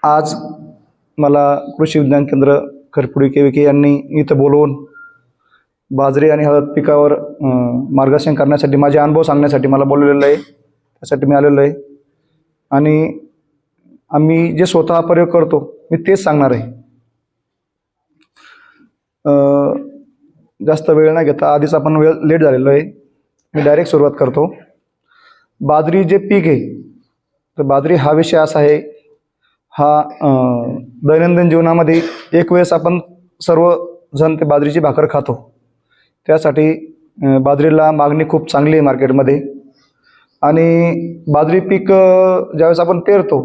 आज मला कृषी विज्ञान केंद्र खरपुडी KVK यांनी इथं बोलवून बाजरी आणि हळद पिकावर मार्गदर्शन करण्यासाठी, माझे अनुभव सांगण्यासाठी मला बोलवलेलं आहे. त्यासाठी मी आलेलो आहे आणि आम्ही जे स्वतः प्रयोग करतो मी तेच सांगणार आहे. जास्त वेळ नाही घेता, आधीच आपण वेळ लेट झालेलो आहे, मी डायरेक्ट सुरुवात करतो. बाजरी जे पीक आहे, तर बाजरी हा विषय असा आहे, हा दैनंदिन जीवनामध्ये एक वेळेस आपण सर्वजण ते बाजरीची भाकर खातो. त्यासाठी बाजरीला मागणी खूप चांगली आहे मार्केटमध्ये. आणि बाजरी पीक ज्यावेळेस आपण पेरतो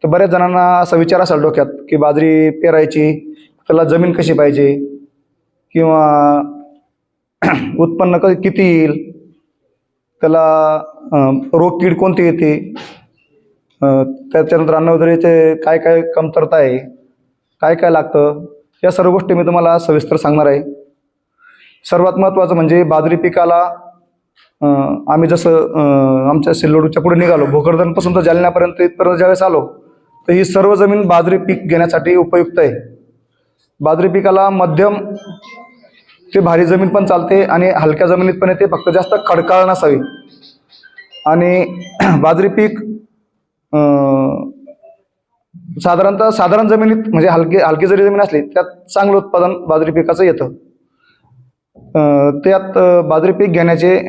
तर बऱ्याच जणांना असा विचार असेल डोक्यात की बाजरी पेरायची, त्याला जमीन कशी पाहिजे किंवा उत्पन्न किती येईल, त्याला रोग कीड कोणती येते, त्याच्यानंतर अन्नद्रव्याचे काय काय कमतरता आहे, काय काय लागतं, या सर्व गोष्टी मी तुम्हाला सविस्तर सांगणार आहे. सर्वात महत्त्वाचं म्हणजे बाजरी पिकाला आम्ही जसं आमच्या सिल्लोडच्या पुढे निघालो, भोकरदनपासून तर जालन्यापर्यंत इथपर्यंत ज्यावेळेस आलो तर ही सर्व जमीन बाजरी पीक घेण्यासाठी उपयुक्त आहे. बाजरी पिकाला मध्यम ते भारी जमीन पण चालते आणि हलक्या जमिनीत पण येते, फक्त जास्त खडकाळ नसावी. आणि बाजरी पीक साधारण जमिनीत म्हणजे हलकी जरी जमीन असली त्यात चांगलं उत्पादन बाजरी पिकाचं येतं. त्यात बाजरी पीक घेण्याचे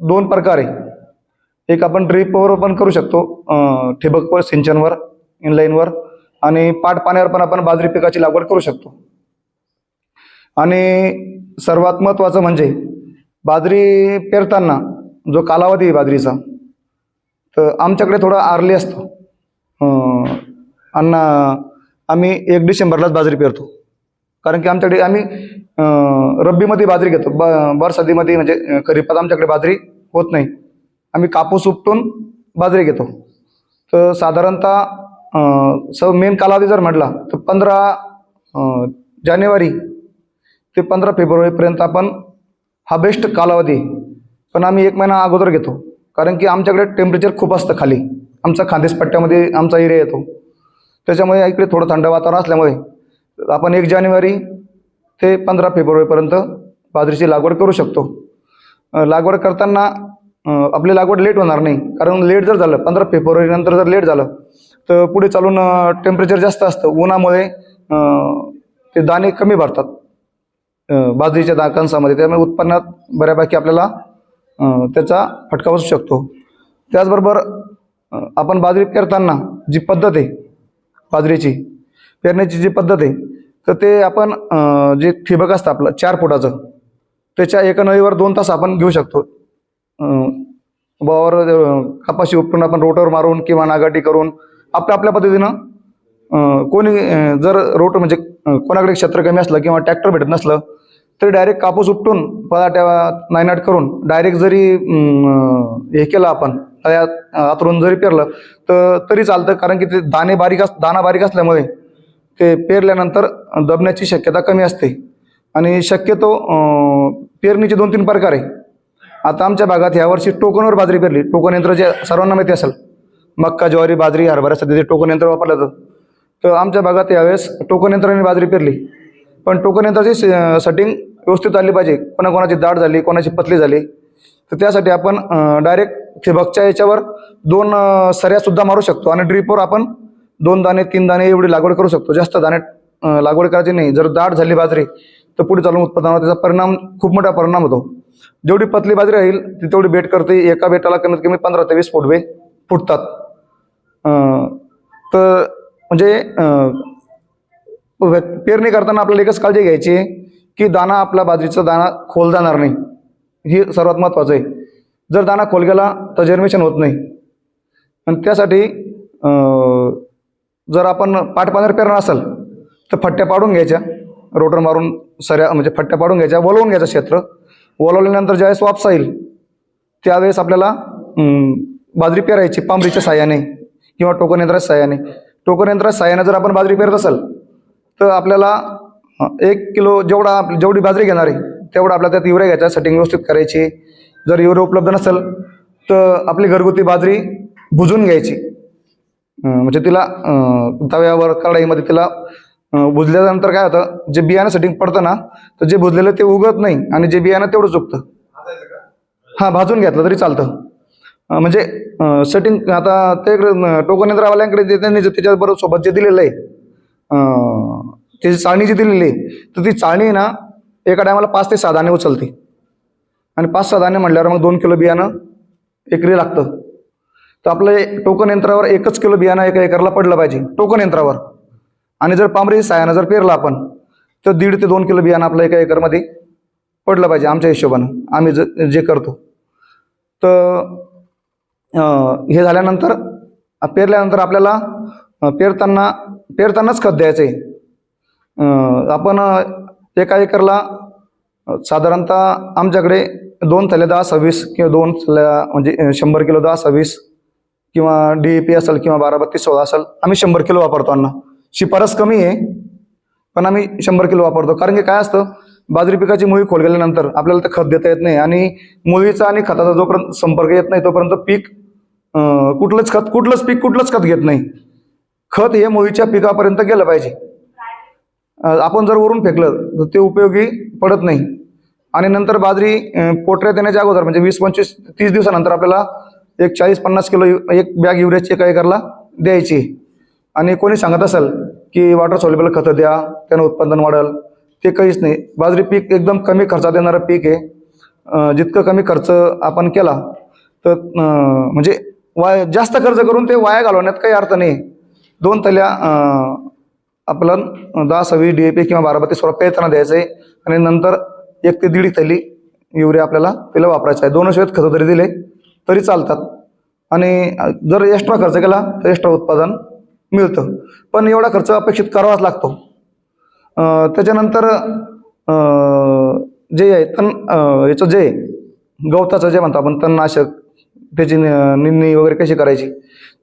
दोन प्रकार आहे. एक आपण ड्रीपवर पण करू शकतो, ठिबकवर, सिंचनवर, इनलाईनवर, आणि पाट पाण्यावर पण आपण बाजरी पिकाची लागवड करू शकतो. आणि सर्वात महत्त्वाचं म्हणजे बाजरी पेरताना जो कालावधी आहे बाजरीचा, तर आमच्याकडे थोडा आर्ली असतो. आम्ही 1 डिसेंबरलाच बाजरी पेरतो, कारण की आमच्याकडे आम्ही रब्बीमध्ये बाजरी घेतो. बरसातीमध्ये म्हणजे खरीपात आमच्याकडे बाजरी होत नाही, आम्ही कापूस उपटून बाजरी घेतो. तर साधारणतः मेन कालावधी जर म्हटला तर 15 जानेवारी ते 15 फेब्रुवारीपर्यंत आपण हा बेस्ट कालावधी. पण आम्ही 1 महिना अगोदर घेतो, कारण की आमच्याकडे टेम्परेचर खूप असतं खाली, आमचा खानदेश पट्ट्यामध्ये आमचा एरिया येतो. त्याच्यामुळे इकडे थोडं थंड वातावरण असल्यामुळे आपण 1 जानेवारी ते 15 फेब्रुवारीपर्यंत बाजरीची लागवड करू शकतो. लागवड करताना आपली लागवड लेट होणार नाही, कारण लेट जर झालं 15 फेब्रुवारीनंतर जर लेट झालं तर पुढे चालून टेम्परेचर जास्त असतं, उन्हामुळे ते दाणे कमी भरतात बाजरीच्या कणसामध्ये, त्यामुळे उत्पन्नात बऱ्यापैकी आपल्याला त्याचा फटका बसू शकतो. त्याचबरोबर आपण बाजरी पेरताना जी पद्धत आहे, बाजरीची पेरण्याची जी पद्धत आहे, तर ते आपण जे ठिबक असतं आपलं 4 फुटाचं, त्याच्या एका नळीवर 2 तास आपण घेऊ शकतो. बावर कपाशी उपटून आपण रोटर मारून किंवा नागाटी करून आपल्या पद्धतीनं कोणी जर रोटर म्हणजे कोणाकडे क्षेत्र कमी असलं किंवा ट्रॅक्टर भेटत नसलं तरी डायरेक्ट कापूस उपटून पलाट्या नायनाट करून डायरेक्ट जरी हे केलं आपण आतरून जरी पेरलं तर तरी चालतं, कारण की ते दाणा बारीक असल्यामुळे ते पेरल्यानंतर दबण्याची शक्यता कमी असते. आणि शक्यतो पेरणीचे 2-3 प्रकार आहे. आता आमच्या भागात यावर्षी टोकनवर बाजरी पेरली. टोकन यंत्र जे सर्वांना माहिती असेल, मक्का, ज्वारी, बाजरी, हरभरा सध्या जे टोकन यंत्र वापरलं जातं, तर आमच्या भागात यावेळेस टोकन यंत्राने बाजरी पेरली. पण टोकन यंत्राची सेटिंग व्यवस्थित आली पाहिजे. कोणाची दाट झाली, कोणाची पतली झाली, तर त्यासाठी आपण डायरेक्ट ठिबकच्या याच्यावर 2 सऱ्यासुद्धा मारू शकतो आणि ड्रीपवर आपण 2 दाणे 3 दाणे एवढी लागवड करू शकतो. जास्त दाणे लागवड करायची नाही. जर दाट झाली बाजरी तर पुढे चालून उत्पादनावर त्याचा परिणाम, खूप मोठा परिणाम होतो. जेवढी पतली बाजरी राहील ती तेवढी बेट करते. एका बेटाला कमीत कमी 15 ते 20 फुटवे फुटतात. तर म्हणजे पेरणी करताना आपल्याला एकच काळजी घ्यायची आहे की दाणा, आपला बाजरीचा दाणा खोल जाणार नाही, ही सर्वात महत्त्वाचं आहे. जर दाणा खोल गेला तर जर्मिनेशन होत नाही. आणि त्यासाठी जर आपण पाट पाण्यावर पेरणार असेल तर फट्ट्या पाडून घ्यायच्या, रोटर मारून सऱ्या म्हणजे फट्ट्या पाडून घ्यायच्या, वळवून घ्यायचं क्षेत्र. वळवल्यानंतर ज्यावेळेस वापसा येईल त्यावेळेस आपल्याला बाजरी पेरायची पांबरीच्या साह्याने किंवा टोकन यंत्राच्या साह्याने. टोकन यंत्राच्या साह्याने जर आपण बाजरी पेरत असेल तर आपल्याला 1 किलो जेवढी बाजरी घेणार आहे तेवढा आपल्याला त्यात युरिया घ्यायचा, सेटिंग व्यवस्थित करायची. जर युरिया उपलब्ध नसेल तर आपली घरगुती बाजरी भुजून घ्यायची. म्हणजे तिला तव्यावर कढाईमध्ये तिला भुजल्यानंतर काय होतं, जे बियाणं सेटिंग पडतं ना, तर जे भुजलेलं ते उगत नाही आणि जे बियाणं तेवढंच उगतं. हां, भाजून घेतलं तरी चालतं. म्हणजे सेटिंग आता ते टोकन यंत्रवाल्यांकडे त्यांनी त्याच्याबरोबर सोबत जे दिलेलं आहे, त्याची चाळणी जी दिलेली आहे, तर ती चाळणी ना एका टायमाला 5 ते 6 दाणे उचलते. आणि 5-6 दाणे म्हटल्यावर मग 2 किलो बियाणं एकरी लागतं. तर आपलं टोकन यंत्रावर 1 किलो बियाणं एका एकरला पडलं पाहिजे टोकन यंत्रावर. आणि जर पांबरी साहाय्यानं जर पेरलं आपण, तर 1.5 ते 2 किलो बियाणं आपलं एका एकरमध्ये पडलं पाहिजे आमच्या हिशोबानं, आम्ही जे करतो. तर हे झाल्यानंतर पेरल्यानंतर आपल्याला पेरतानाच खत द्यायचं आहे. आपण एका एकरला साधारणतः आमच्याकडे 2 थैल्या 10-26 किंवा 2 थैल्या म्हणजे 100 किलो 10-26 किंवा DAP असेल किंवा 12-32-16 असेल, आम्ही 100 किलो वापरतो अण्णा. शिफारस कमी आहे, पण आम्ही 100 किलो वापरतो. कारण की काय असतं, बाजरी पिकाची मुळी खोल गेल्यानंतर आपल्याला ते खत देता येत नाही आणि मुळीचा आणि खताचा जोपर्यंत संपर्क येत नाही तोपर्यंत पीक कुठलंच खत घेत नाही. खत हे मुळीच्या पिकापर्यंत गेलं पाहिजे. आपण जर वरून फेकलं तर ते उपयोगी पडत नाही. आणि नंतर बाजरी पोटऱ्यात येण्याच्या अगोदर म्हणजे 20-25-30 दिवसानंतर आपल्याला एक 40-50 किलो एक बॅग युरियाची एका एकरला द्यायची. आणि कोणी सांगत असेल की वॉटर सॉल्युबल खतं द्या, त्यानं उत्पादन वाढेल, ते काहीच नाही. बाजरी पीक एकदम कमी खर्चात येणारं पीक आहे. जितकं कमी खर्च आपण केला तर म्हणजे जास्त खर्च करून ते वाया घालवण्यात काही अर्थ नाही. 2 थैल्या आपलं 10-26 DAP किंवा 12-32-16 पेरताना द्यायचं आहे आणि नंतर 1 ते 1.5 थैली युरिया आपल्याला तिला वापरायचं आहे. 2 श्वेत खतं जरी दिले तरी चालतात. आणि जर एक्स्ट्रा खर्च केला तर एक्स्ट्रा उत्पादन मिळतं, पण एवढा खर्च अपेक्षित करावाच लागतो. त्याच्यानंतर जे आहे याचं जे गवताचं जे म्हणतो आपण तणनाशक, त्याची निंदणी वगैरे कशी करायची.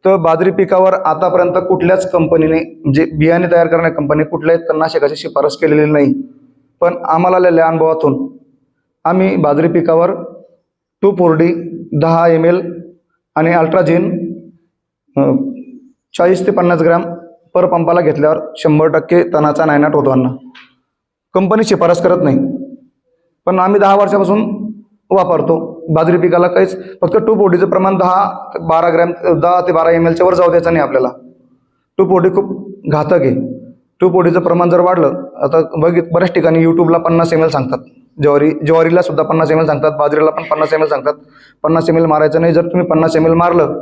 तर बाजरी पिकावर आतापर्यंत कुठल्याच कंपनीने म्हणजे बियाणे तयार करणाऱ्या कंपनी कुठल्याही तणनाशकाची शिफारस केलेली नाही. पण आम्हाला आलेल्या अनुभवातून आम्ही बाजरी पिकावर 2,4-D 10 ml आणि अल्ट्राझिन 40 ते 50 ग्रॅम पर पंपाला घेतल्यावर 100% तणाचा नायनाट होतो अण्णा. कंपनी शिफारस करत नाही, पण आम्ही 10 वर्षापासून वापरतो. बाजरी पिकाला काहीच, फक्त 2,4-Dचं प्रमाण 10 ते 12 ml वर जाऊ द्यायचं नाही आपल्याला. 2,4-D खूप घातक आहे. 2,4-Dचं प्रमाण जर वाढलं, आता बऱ्याच ठिकाणी यूट्यूबला 50 ml सांगतात. ज्वारीला सुद्धा 50 ml सांगतात, बाजरीला पण 50 ml सांगतात. 50 ml मारायचं नाही. जर तुम्ही 50 ml मारलं,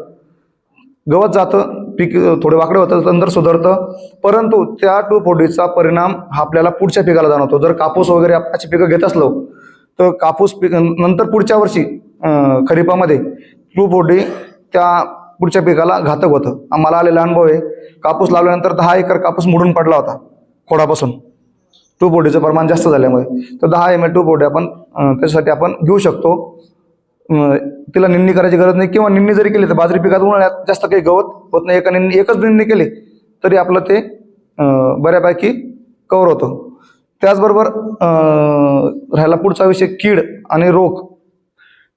गवत जातं, पीक थोडं वाकडं होतं, नंतर सुधारतं, परंतु त्या 2,4-Dचा परिणाम हा आपल्याला पुढच्या पिकाला जाणवतो. जर कापूस वगैरे आपल्याची पिकं घेत असलो तर कापूस पीक नंतर पुढच्या वर्षी खरीपामध्ये 2,4-D त्या पुढच्या पिकाला घातक होतं. आम्हाला आलेला अनुभव आहे. कापूस लावल्यानंतर 10 एकर कापूस मोडून पडला होता खोडापासून 2,4-Dचं प्रमाण जास्त झाल्यामुळे. तर 10 ml 2,4-D आपण त्याच्यासाठी आपण घेऊ शकतो. तिला निंदणी करायची गरज नाही, किंवा निंदणी जरी केली तर बाजरी पिकात उन्हाळ्यात जास्त काही गवत होत नाही. एकच निंदणी केली तरी आपलं ते बऱ्यापैकी कव्हर होतं. त्याचबरोबर राहिला पुढचा विषय कीड आणि रोग.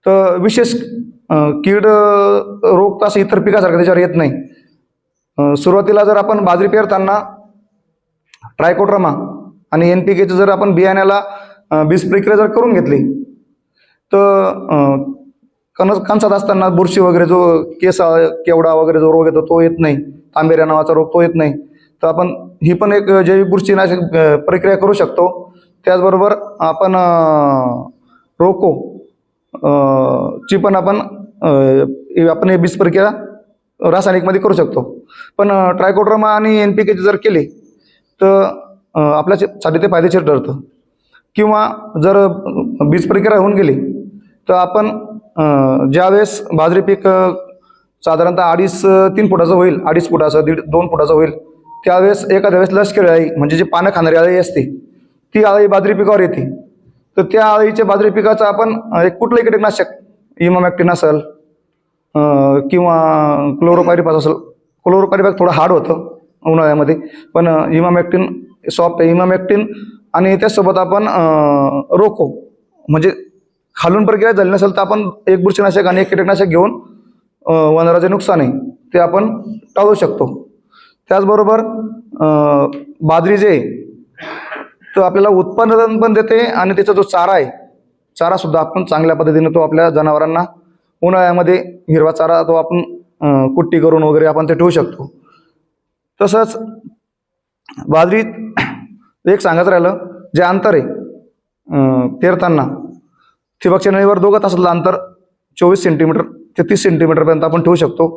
तर विशेष कीड रोग तसं इतर पिकासारखं त्याच्यावर येत नाही. सुरुवातीला जर आपण बाजरी पेरताना ट्रायकोड्रामा आणि NPKचं जर आपण बियाण्याला बीज प्रक्रिया जर करून घेतली तर कणसात असताना बुरशी वगैरे जो केवडा वगैरे जो रोग येतो तो येत नाही. तांबेऱ्या नावाचा रोग तो येत नाही. तर आपण ही पण एक जैविक बुरशीनाशक प्रक्रिया करू शकतो. त्याचबरोबर आपण रोको ची पण आपण हे बीज प्रक्रिया रासायनिकमध्ये करू शकतो. पण ट्रायकोड्रामा आणि NPK जर केले तर आपल्यासाठी ते फायदेशीर ठरतं. किंवा जर बीज प्रक्रिया होऊन गेली तर आपण ज्यावेळेस बाजरी पीक साधारणतः 2.5-3 फुटाचं होईल, 2.5 फुटाचं 1.5-2 फुटाचं होईल, त्यावेळेस एखाद्या वेळेस लष्करी अळी म्हणजे जी पानं खाणारी अळी असते ती अळी बाजरी पिकावर येते. तर त्या अळीच्या बाजरी पिकाचं आपण एक कुठलंही कीटकनाशक, इमामॅक्टिन असेल किंवा क्लोरोपायरिफॉस असेल. क्लोरोपायरिफॉस थोडं हार्ड होतं उन्हाळ्यामध्ये, पण इमामॅक्टिन सॉफ्ट आहे. इमामॅक्टिन आणि त्यासोबत आपण रोको म्हणजे खालून प्रक्रिया झाली नसेल तर आपण एक बुरशीनाशक आणि एक कीटकनाशक घेऊन वनराचे नुकसान आहे ते आपण टाळू शकतो. त्याचबरोबर बाजरी जे तर आपल्याला उत्पादन पण देते आणि त्याचा जो चारा आहे, चारासुद्धा आपण चांगल्या पद्धतीने तो आपल्या जनावरांना उन्हाळ्यामध्ये हिरवा चारा तो आपण कुट्टी करून वगैरे आपण ते ठेवू शकतो. तसंच बाजरीत एक सांगायचं राहिलं, जे अंतर आहे पेरताना ठिबकच्या नळीवर 2 तासातलं अंतर 24 सेंटीमीटर ते 30 सेंटीमीटरपर्यंत आपण ठेवू शकतो,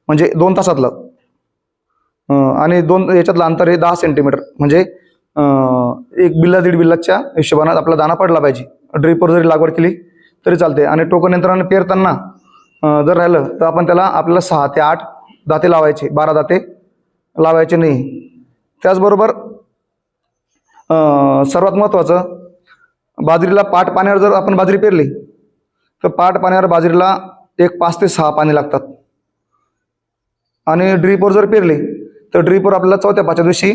म्हणजे 2 तासातलं. आणि याच्यातलं अंतर आहे 10 सेंटीमीटर, म्हणजे 1 बिल्ला 1.5 बिल्लाच्या हिशोबाने आपला दाना पडला पाहिजे. ड्रिपवर जरी लागवड केली तरी चालते. आणि टोकन यंत्राने पेरताना जर राहिलं तर आपण त्याला आपल्याला 6 ते 8 दाते लावायचे, 12 दाते लावायचे नाही. त्याचबरोबर सर्वात महत्त्वाचं, बाजरीला पाट पाण्यावर जर आपण बाजरी पेरली तर पाट पाण्यावर बाजरीला 5 ते 6 पाणी लागतात. आणि ड्रीपवर जर पेरली तर ड्रीपवर आपल्याला 4थ्या-5थ्या दिवशी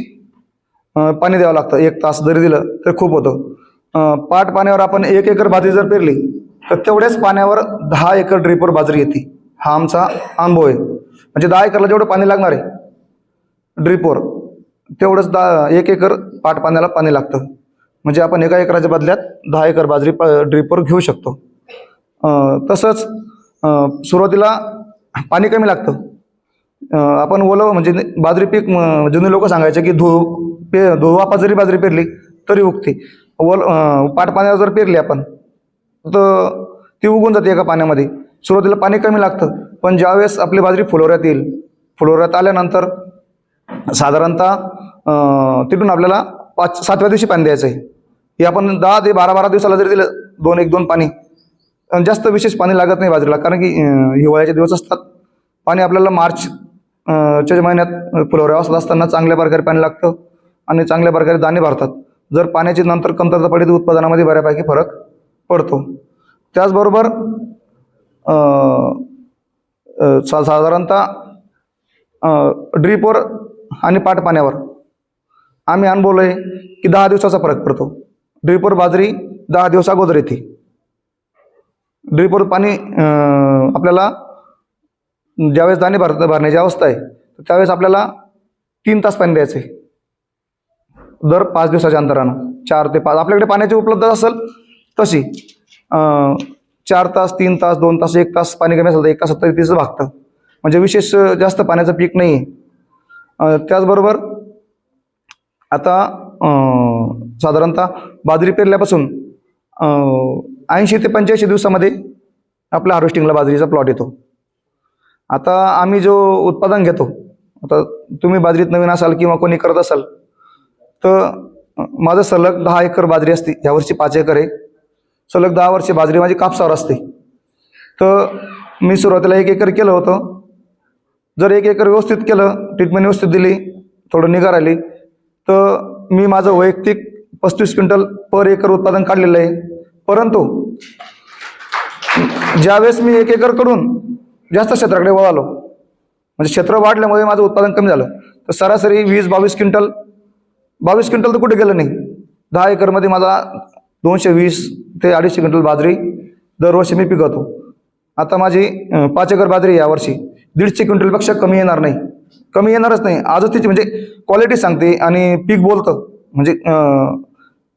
पाणी द्यावं लागतं. 1 तास जरी दिलं तर खूप होतं. पाट पाण्यावर आपण 1 एकर बाजरी जर पेरली तर तेवढ्याच पाण्यावर 10 एकर ड्रीपवर बाजरी येते. हा आमचा अनुभव आहे. म्हणजे 10 एकरला जेवढं पाणी लागणार आहे ड्रीपवर, तेवढंच 1 एकर पाट पाण्याला पाणी लागतं. म्हणजे आपण 1 एकराच्या बदल्यात 10 एकर बाजरी ड्रीपवर घेऊ शकतो. तसंच सुरुवातीला पाणी कमी लागतं. आपण ओलं म्हणजे बाजरी पीक जुने लोक सांगायचे की धुवापा जरी बाजरी पेरली तरी उगते. पाट पाण्यावर जर पेरली आपण तर ती उगून जाते एका पाण्यामध्ये. सुरुवातीला पाणी कमी लागतं, पण ज्यावेळेस आपली बाजरी फुलोऱ्यात येईल, फुलोऱ्यात आल्यानंतर साधारणतः तिथून आपल्याला 7व्या दिवशी पाणी द्यायचं आहे. हे आपण 10 ते 12 दिवसाला जरी दिलं 2-1-2 पाणी, जास्त विशेष पाणी लागत नाही बाजरीला, कारण की हिवाळ्याचे दिवस असतात. पाणी आपल्याला मार्चच्या महिन्यात फुलोऱ्या अवस्थेत असताना चांगल्या प्रकारे पाणी लागतं आणि चांगल्या प्रकारे दाणे भरतात. जर पाण्याची नंतर कमतरता पडली तर उत्पादनामध्ये बऱ्यापैकी फरक पडतो. त्याचबरोबर साधारणतः ड्रीपवर आणि पाट पाण्यावर आम्ही अनुभवलं आहे की 10 दिवसाचा फरक पडतो. ड्रीपवर बाजरी 10 दिवस अगोदर येते. ड्रीपवर पाणी आपल्याला ज्यावेळेस दाणे भरण्याची अवस्था आहे त्यावेळेस आपल्याला 3 तास पाणी द्यायचं आहे, दर 5 दिवसाच्या अंतरानं. 4 ते 5 आपल्याकडे पाण्याची उपलब्धता असेल तशी 4 तास, 3 तास, 2 तास, 1 तास पाणी कमी असेल तर 1 तासात तरी तिचं भागतं. म्हणजे विशेष जास्त पाण्याचं पीक नाही आहे. त्याचबरोबर आता साधारणतः बाजरी पेरल्यापासून 80 ते 85 दिवसामध्ये आपल्या हार्वेस्टिंगला बाजरीचा प्लॉट येतो. आता आम्ही जो उत्पादन घेतो, आता तुम्ही बाजरीत नवीन असाल किंवा कोणी करत असाल तर माझं सलग 10 एकर बाजरी असते. यावर्षी 5 एकर आहे. सलग 10 वर्षे बाजरी माझी कापसावर असते. तर मी सुरुवातीला 1 एकर केलं होतं. जर 1 एकर व्यवस्थित केलं, ट्रीटमेंट व्यवस्थित दिली, थोडं निगा राहिली, तर मी माझं वैयक्तिक 35 क्विंटल पर एकर उत्पादन काढलेलं आहे. परंतु ज्यावेळेस मी 1 एकर करून जास्त क्षेत्राकडे वळालो, म्हणजे क्षेत्र वाढल्यामुळे माझं उत्पादन कमी झालं, तर सरासरी 22 क्विंटल तर कुठे गेलं नाही. 10 एकरमध्ये मला 220 ते 250 क्विंटल बाजरी दरवर्षी मी पिकवतो. आता माझी 5 एकर बाजरी यावर्षी 150 क्विंटलपेक्षा कमी येणार नाही, कमी येणारच नाही. आजच तिची म्हणजे क्वालिटी सांगते आणि पीक बोलतं. म्हणजे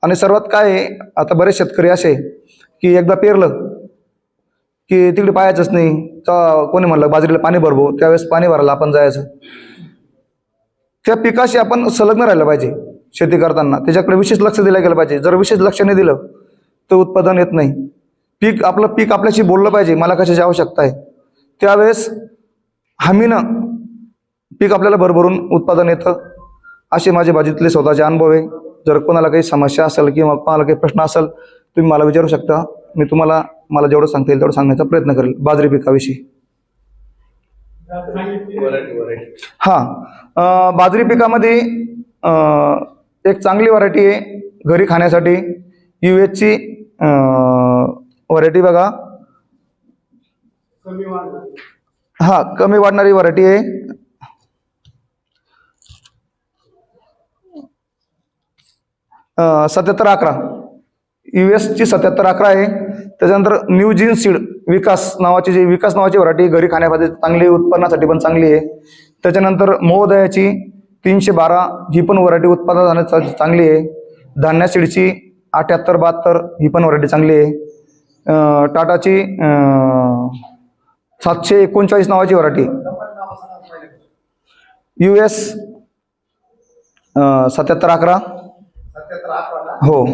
आणि सर्वात काय आहे, आता बरेच शेतकरी असे की एकदा पेरलं की तिकडे पाहायचंच नाही. तर कोणी म्हणलं बाजरीला पाणी भरवो, त्यावेळेस पाणी भरायला आपण जायचं. त्या पिकाशी आपण संलग्न राहिलं पाहिजे. शेती करताना त्याच्याकडे विशेष लक्ष दिलं गेलं पाहिजे. जर विशेष लक्ष नाही दिलं तर उत्पादन येत नाही. पीक आपल्याशी बोललं पाहिजे, मला कशाची आवश्यकता आहे. त्यावेळेस हमीनं पीक आपल्याला भरभरून उत्पादन येतं. असे माझे बाजरीतले स्वतःचे अनुभव आहे. जर कोणाला काही समस्या असेल किंवा कोणाला काही प्रश्न असेल तुम्ही मला विचारू शकता. मी तुम्हाला मला जेवढं सांगता येईल तेवढं सांगण्याचा प्रयत्न करेल बाजरी पिकाविषयी. हां, बाजरी पिकामध्ये एक चांगली व्हरायटी आहे घरी खाण्यासाठी. UHची व्हरायटी बघा. हां, कमी वाढणारी व्हरायटी आहे. 7711 US ची 7711 आहे. त्याच्यानंतर न्यू जीन सीड विकास नावाची व्हरायटी घरी खाण्यासाठी चांगली, उत्पन्नासाठी पण चांगली आहे. त्याच्यानंतर महोदयाची 312 ही पण व्हरायटी उत्पादनासाठी चांगली आहे. धान्या सीडची 7872 ही पण व्हरायटी चांगली आहे. टाटाची 739 नावाची व्हरायटी, US 7711 हो.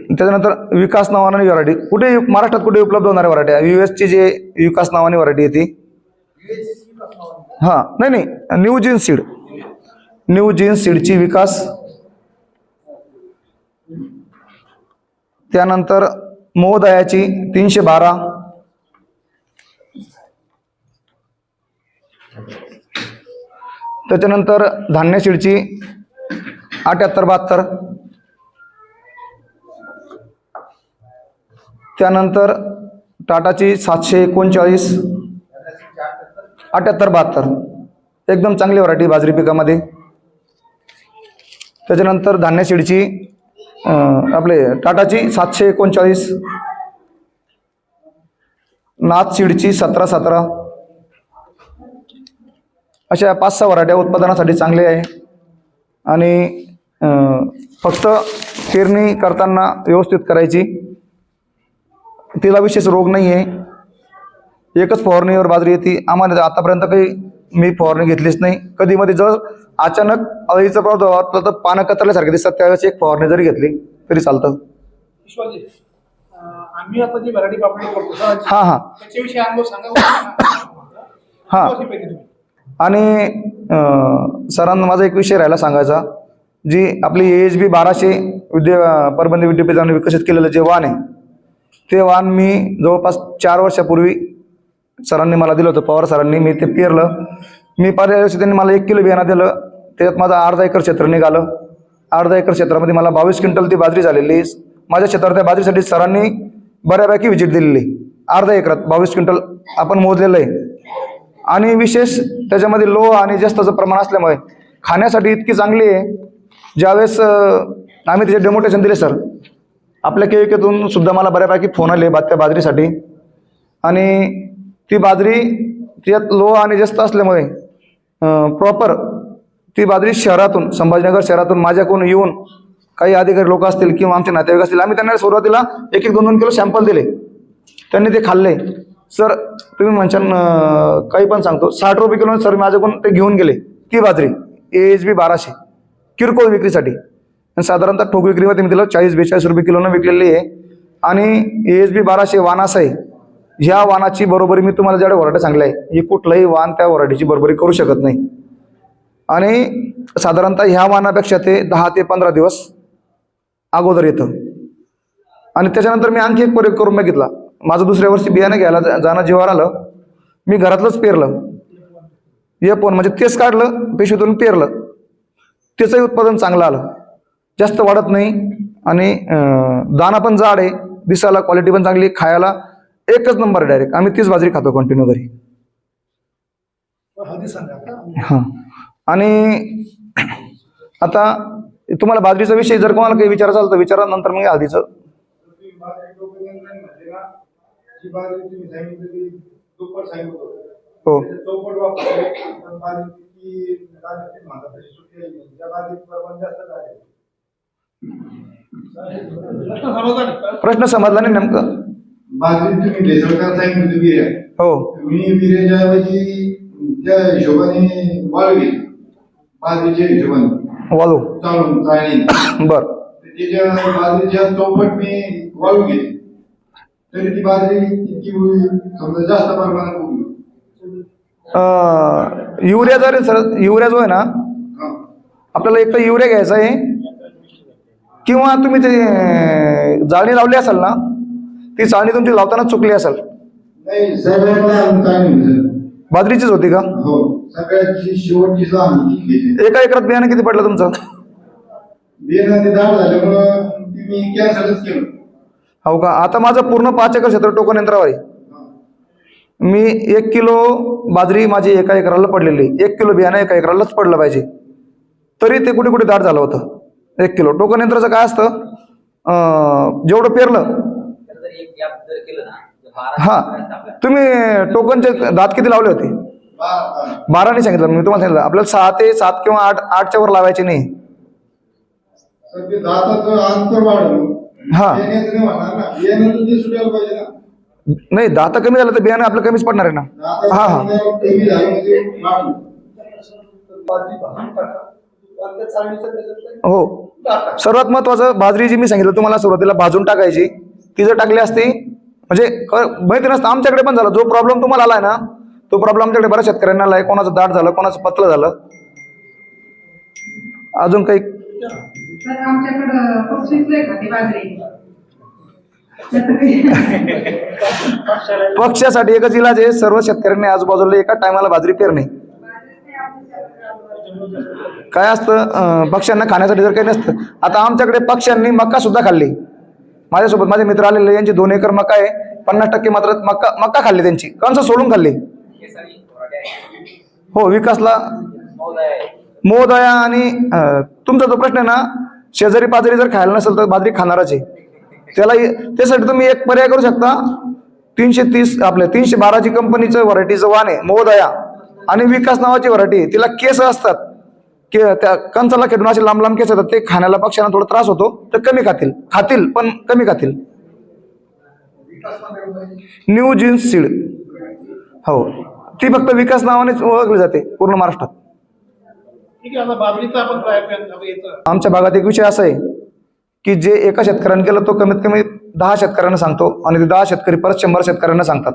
त्याच्यानंतर विकास नावाने व्हरायटी कुठे महाराष्ट्रात कुठे उपलब्ध होणाऱ्या व्हरायटी, US ची जे विकास नावाने व्हरायटी आहे ती, हा नाही न्यू जीन्स सीडची विकास. त्यानंतर महोदयाची 312, त्याच्यानंतर धान्य सीडची 7872, त्यानंतर टाटाची 739 7872 एकदम चांगली व्हरायटी बाजरी पिकामध्ये. त्याच्यानंतर धान्य सीडची आपले टाटाची 739, नाथ सीडची 1717, अशा 5-6 व्हरायट्या उत्पादनासाठी चांगले आहे. आणि फक्त पेरणी करताना व्यवस्थित करायची, तिला विशेष रोग नाही आहे. एकच फवारणीवर बाजरी येते. आम्हाला आतापर्यंत काही मी फवारणी घेतलीच नाही. कधी मध्ये जर अचानक अळीचा प्रादुर्भाव वाटला तर पानं कतरल्यासारखे दिसतात, त्यावेळेस एक फवारणी जरी घेतली तरी चालतं. आम्ही आता जी व्हरायटी वापरतो हां त्याच्याविषयी अनुभव सांगा. हां. आणि सरांना माझा एक विषय राहिला सांगायचा, जी आपली AHB 1200 परभणी विद्यापीठाने विकसित केलेलं जे वाण आहे, ते वाण मी जवळपास 4 वर्षापूर्वी सरांनी मला दिलं होतं, पवार सरांनी. मी ते पेरलं. मी पहिल्या दिवशी त्यांनी मला 1 किलो बियाणं दिलं. त्याच्यात माझं अर्धा एकर क्षेत्र निघालं. अर्धा एकर क्षेत्रामध्ये मला 22 क्विंटल ती बाजरी झालेली. माझ्या क्षेत्रात त्या बाजरीसाठी सरांनी बऱ्यापैकी व्हिजिट दिलेली. अर्धा एकरात 22 क्विंटल आपण मोजलेलं आहे. आणि विशेष त्याच्यामध्ये लोह आणि जास्तचं प्रमाण असल्यामुळे खाण्यासाठी इतकी चांगली आहे. ज्यावेळेस आम्ही त्याचे डेमोटेशन दिले सर, आपल्या केविकेतून सुद्धा मला बऱ्यापैकी फोन आले त्या बाजरीसाठी. आणि ती बाजरी त्यात लोह आणि जास्त असल्यामुळे प्रॉपर ती बाजरी शहरातून, संभाजीनगर शहरातून माझ्याकडून येऊन काही अधिकारी लोक असतील किंवा आमचे नातेवाईक असतील, आम्ही त्यांना सुरुवातीला 1-2 किलो सॅम्पल दिले. त्यांनी ते खाल्ले. सर तुम्ही म्हणशाल काही पण सांगतो, 60 रुपये किलो सर माझ्याकडून ते घेऊन गेले. ती बाजरी AHB 1200 किरकोळ विक्रीसाठी. साधारणतः ठोक विक्रीमध्ये मी तिला 40-42 रुपये किलोनं विकलेली आहे. आणि AHB 1200 वाण असं आहे, ह्या वाणाची बरोबरी मी तुम्हाला जेवढ्या व्हरायटी सांगल्या आहे, ही कुठलंही वाण त्या व्हरायटीची बरोबरी करू शकत नाही. आणि साधारणतः ह्या वाणापेक्षा ते 10 ते 15 दिवस अगोदर येतं. आणि त्याच्यानंतर मी आणखी एक प्रयोग करून बघितला. माझं दुसऱ्या वर्षी बियाणं घ्यायला जाणं जीवावर आलं. मी घरातलंच पेरलं. पण म्हणजे तेच काढलं, पिशवीतून पेरलं. त्याचंही उत्पादन चांगलं आलं. जास्त वाढत नाही आणि दाना पण जाड आहे, दिसायला क्वालिटी पण चांगली, खायला एकच नंबर डायरेक्ट. आम्ही तीच बाजरी खातो कंटिन्यू घरी. हां. आणि आता तुम्हाला बाजरीचा विषय जर कोणाला काही विचारायचं असेल तर विचारा, नंतर मग हळदीचं. हो. प्रश्न समजला नाही नेमकं. बाजरी तुम्ही भेसळकार सांगितलं तुम्ही बिर्या. हो. तुम्ही बिर्याच्या ऐवजी त्या हिशोबाने वाळू घेतली, बाजरीच्या हिशोबाने वाळू चालून चाळणी. बर. त्याच्या बाजरीच्या चौपट मी वाळू घेतली तरी ती बाजरी इतकी समजा जास्त प्रमाणात उगली. युरिया जर सर, युरिया जो आहे ना, आपल्याला एक तर युरिया घ्यायचा आहे, किंवा तुम्ही ते जाळणी लावली असेल ना, ती चाळणी तुमची लावताना चुकली असेल. नाही, सगळ्यात चाळणी बाजरीचीच होती का? हो, सगळ्याची शेवटची घेतली. एका एकरात बियाणं किती पडलं तुमचं? बियाणं ते दाट झाल्यामुळं मी कॅन्सलच केलं. हो का? आता माझं पूर्ण 5 एकर क्षेत्र टोकन यंत्रावर आहे. मी 1 किलो बाजरी माझी एका एकराला पडलेली. 1 किलो बियाणं एका एकरालाच पडलं पाहिजे, तरी ते कुठे दाट झालं होतं. 1 किलो टोकन यंत्राचं काय असतं, जेवढं पेरलं जर एक गॅप जर केलं ना तर 12 हा आपल्या तुम्ही टोकनचे दात किती लावले होते? 12 नाही सांगितलं मी तुम्हाला सांगितलं आपल्याला 6 ते 7 किंवा 8च्या वर लावायचे नाही. तर ते दाताचं अंतर वाढलं. हा. येण्याचं नाही होणार ना. येणं तर ते सुटायला पाहिजे ना. नाही दात कमी झालं तर बियाणं आपलं कमीच पडणार आहे ना. दाताचं हा हा अंतर कमी झालं म्हणजे वाढलं. हो. सर्वात महत्वाचं बाजरी जी मी सांगितलं तुम्हाला सुरुवातीला भाजून टाकायची, ती जर टाकली असती म्हणजे माहिती नसतं. आमच्याकडे पण झाला जो प्रॉब्लेम तुम्हाला आलाय ना तो प्रॉब्लेम आमच्याकडे बऱ्याच शेतकऱ्यांना आलाय. कोणाचं दाट झालं, कोणाचं पतलं झालं. अजून काही तर आमच्याकडं पक्षीच नाही खाते बाजरी. पक्षासाठी एकच इलाज आहे, सर्व शेतकऱ्यांनी आजूबाजूला एका टायमाला बाजरी पेरणे. काय असतं पक्ष्यांना खाण्यासाठी जर काही नसतं. आता आमच्याकडे पक्ष्यांनी मका सुद्धा खाल्ली. माझ्यासोबत माझे मित्र आलेले, यांची 2 एकर मका आहे. 50% मात्र मका खाल्ली त्यांची, कंस सोडून खाल्ली. हो विकासला मोहदया आणि तुमचा जो प्रश्न आहे ना, शेजारी पाजारी जर खायला नसेल तर बाजरी खाणारच आहे. त्याला त्यासाठी तुम्ही एक पर्याय करू शकता. 330 आपल्या 312 कंपनीचं व्हरायटीचं वाण आहे मोहदया, आणि विकास नावाची व्हरायटी. तिला केस असतात की त्या कंचाला खेळून असे लांब लांब केस येतात. ते खाण्याला पक्ष्यांना थोडा त्रास होतो, तर कमी खातील पण कमी खातील. न्यू जीन्स सीड, हो ती फक्त विकास नावानेच ओळखली जाते पूर्ण महाराष्ट्रात. ठीक आहे, आता बाजरीचा आपण काय याचं आमच्या भागात एक विषय असा आहे की जे एका शेतकऱ्याने केलं तो कमीत कमी 10 शेतकऱ्यांना सांगतो, आणि ते 10 शेतकरी परत 100 शेतकऱ्यांना सांगतात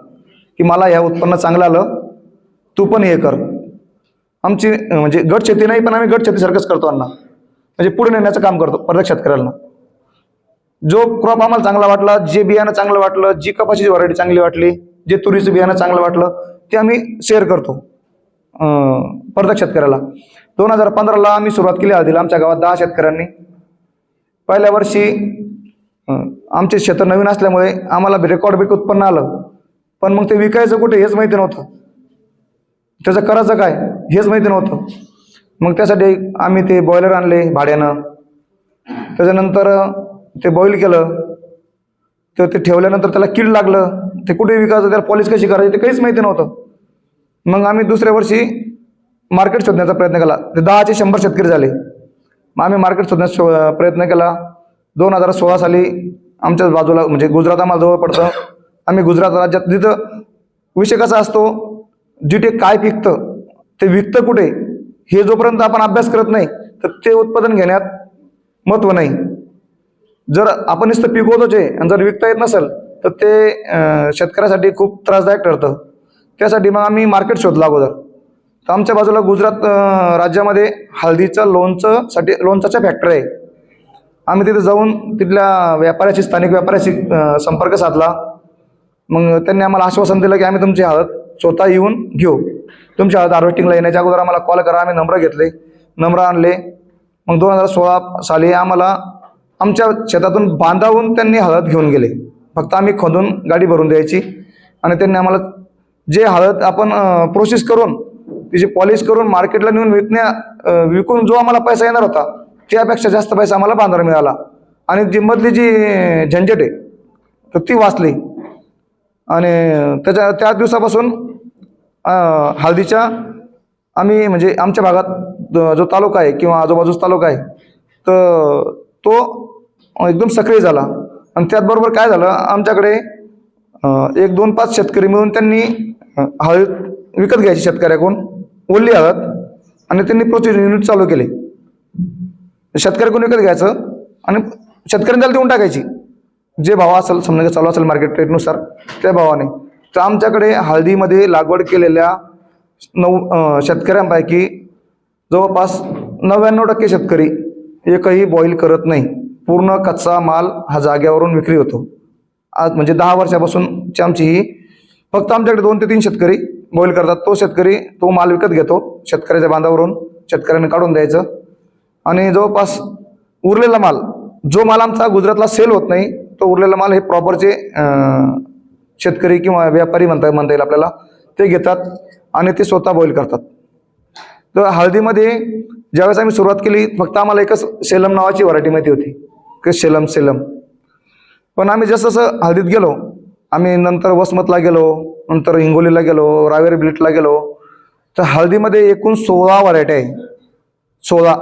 की मला ह्या उत्पन्न चांगलं आलं, तू पण हे कर. आमची म्हणजे गट शेती नाही, पण आम्ही गट शेतीसारखंच करतो अण्णा. म्हणजे पुढे नेण्याचं काम करतो प्रत्येक शेतकऱ्यांना. जो क्रॉप आम्हाला चांगला वाटला, जे बियाणं चांगलं वाटलं, जी कपाशीची व्हरायटी चांगली वाटली, जे तुरीचं बियाणं चांगलं वाटलं, ते आम्ही शेअर करतो प्रत्येक शेतकऱ्याला. 2015ला आम्ही सुरुवात केली हळदीला आमच्या गावात 10 शेतकऱ्यांनी. पहिल्या वर्षी आमचे क्षेत्र नवीन असल्यामुळे आम्हाला रेकॉर्ड ब्रेक उत्पन्न आलं, पण मग ते विकायचं कुठे हेच माहिती नव्हतं, त्याचं करायचं काय हेच माहिती नव्हतं. मग त्यासाठी आम्ही ते बॉयलर आणले भाड्यानं. त्याच्यानंतर ते बॉईल केलं, तर ते ठेवल्यानंतर त्याला कीड लागलं, ते कुठे विकायचं, त्याला पॉलिश कशी करायची ते काहीच माहिती नव्हतं. मग आम्ही दुसऱ्या वर्षी मार्केट शोधण्याचा प्रयत्न केला. ते 10 ते 100 शेतकरी झाले. मग आम्ही मार्केट शोधण्याचा प्रयत्न केला. 2016 साली आमच्याच बाजूला म्हणजे गुजरात आम्हाला जवळ पडतं, आम्ही गुजरात राज्यात, तिथं विषय कसा असतो, जिथे काय पिकतं ते विकतं कुठे हे जोपर्यंत आपण अभ्यास करत नाही तर ते उत्पादन घेण्यात महत्त्व नाही. जर आपण नुसतं पिकवतोच आहे आणि जर विकता येत नसेल तर ते शेतकऱ्यासाठी खूप त्रासदायक ठरतं. त्यासाठी मग आम्ही मार्केट शोधलं अगोदर. तर आमच्या बाजूला गुजरात राज्यामध्ये हळदीचं लोणचाच्या फॅक्टरी आहे. आम्ही तिथे जाऊन तिथल्या व्यापाऱ्याशी, स्थानिक व्यापाऱ्याशी संपर्क साधला. मग त्यांनी आम्हाला आश्वासन दिलं की आम्ही तुमची हळद स्वतः येऊन घेऊ, तुमच्या हळद हार्वेस्टिंगला येण्याच्या अगोदर आम्हाला कॉल करा. आम्ही नंबर घेतले, नंबर आणले. मग 2016 साली आम्हाला आमच्या शेतातून बांधावून त्यांनी हळद घेऊन गेले. फक्त आम्ही खोदून गाडी भरून द्यायची, आणि त्यांनी आम्हाला जे हळद आपण प्रोसेस करून तिची पॉलिश करून मार्केटला नेऊन विकून जो आम्हाला पैसा येणार होता त्यापेक्षा जास्त पैसा आम्हाला बांधावर मिळाला. आणि जी मधली जी झंझट आहे तर ती वाचली. आणि त्या दिवसापासून हळदीच्या आम्ही म्हणजे आमच्या भागात जो तालुका आहे किंवा आजूबाजूचा तालुका आहे तर तो एकदम सक्रिय झाला. आणि त्याचबरोबर काय झालं, आमच्याकडे 1, 2, 5 शेतकरी मिळून त्यांनी हळद विकत घ्यायची शेतकऱ्याकडून, ओली हळद, आणि त्यांनी प्रोसेस युनिट चालू केले. शेतकऱ्याकडून विकत घ्यायचं आणि शेतकऱ्यांनी त्याला देऊन टाकायची, जे भाव असेल समजा चालू असेल मार्केट रेटनुसार त्या भावाने. तर आमच्याकडे हळदीमध्ये लागवड केलेल्या 9 शेतकऱ्यांपैकी जवळपास 99% शेतकरी एकही बॉईल करत नाही. पूर्ण कच्चा माल हा जाग्यावरून विक्री होतो. आज म्हणजे 10 वर्षापासूनची आमची ही, फक्त आमच्याकडे 2 ते 3 शेतकरी बॉईल करतात. तो शेतकरी तो माल विकत घेतो शेतकऱ्याच्या बांधावरून, शेतकऱ्यांनी काढून द्यायचं. आणि जवळपास उरलेला माल, जो माल आमचा गुजरातला सेल होत नाही, तो उरलेला माल हे प्रॉपरचे शेतकरी किंवा व्यापारी म्हणता येईल आपल्याला, ते घेतात आणि ते स्वतः बॉईल करतात. तर हळदीमध्ये ज्यावेळेस आम्ही सुरुवात केली फक्त आम्हाला एकच सेलम नावाची व्हरायटी माहिती होती की सेलम. पण आम्ही जसं जसं हळदीत गेलो, आम्ही नंतर वसमतला गेलो, नंतर हिंगोलीला गेलो, रावेर बिल्टला गेलो, तर हळदीमध्ये एकूण 16 व्हरायटी आहे. 16.